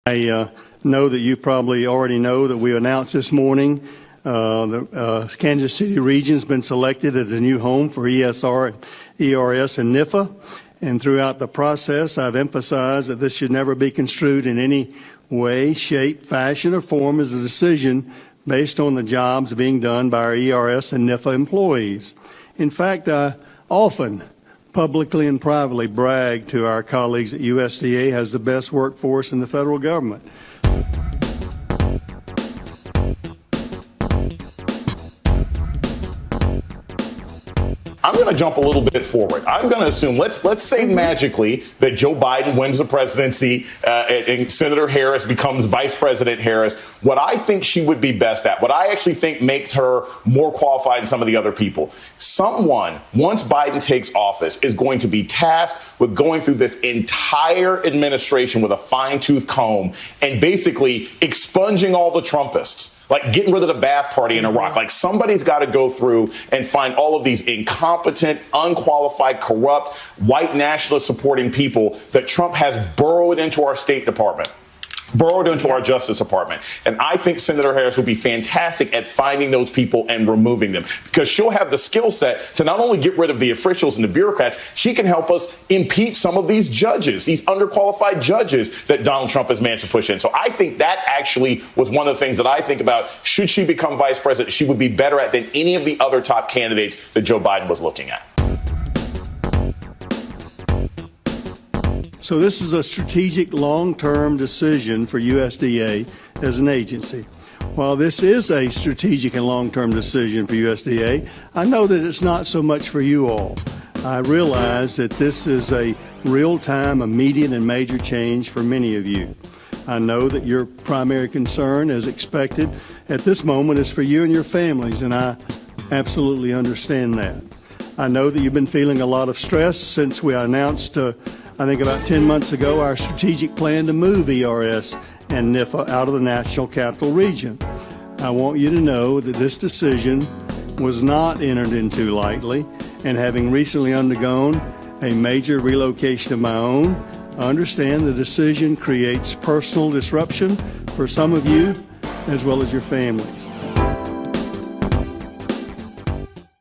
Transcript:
I know that you probably already know that we announced this morning the Kansas City region has been selected as a new home for ESR, ERS, and NIFA. And throughout the process, I've emphasized that this should never be construed in any way, shape, fashion, or form as a decision based on the jobs being done by our ERS and NIFA employees. In fact, I often publicly and privately brag to our colleagues that USDA has the best workforce in the federal government. I'm going to jump a little bit forward. I'm going to assume, let's say magically that Joe Biden wins the presidency and Senator Harris becomes Vice President Harris. What I think she would be best at, what I actually think makes her more qualified than some of the other people, someone, once Biden takes office, is going to be tasked with going through this entire administration with a fine-tooth comb and basically expunging all the Trumpists. Like getting rid of the Ba'ath Party in Iraq. Like somebody's got to go through and find all of these incompetent, unqualified, corrupt, white nationalist supporting people that Trump has burrowed into our State Department, burrowed into our Justice Department. And I think Senator Harris would be fantastic at finding those people and removing them because she'll have the skill set to not only get rid of the officials and the bureaucrats, she can help us impeach some of these judges, these underqualified judges that Donald Trump has managed to push in. So I think that actually was one of the things that I think about. Should she become vice president, she would be better at than any of the other top candidates that Joe Biden was looking at. So this is a strategic long-term decision for USDA as an agency. While this is a strategic and long-term decision for USDA, I know that it's not so much for you all. I realize that this is a real-time, immediate, and major change for many of you. I know that your primary concern, as expected, at this moment is for you and your families, and I absolutely understand that. I know that you've been feeling a lot of stress since we announced I think about 10 months ago, our strategic plan to move ERS and NIFA out of the National Capital Region. I want you to know that this decision was not entered into lightly, and having recently undergone a major relocation of my own, I understand the decision creates personal disruption for some of you as well as your families.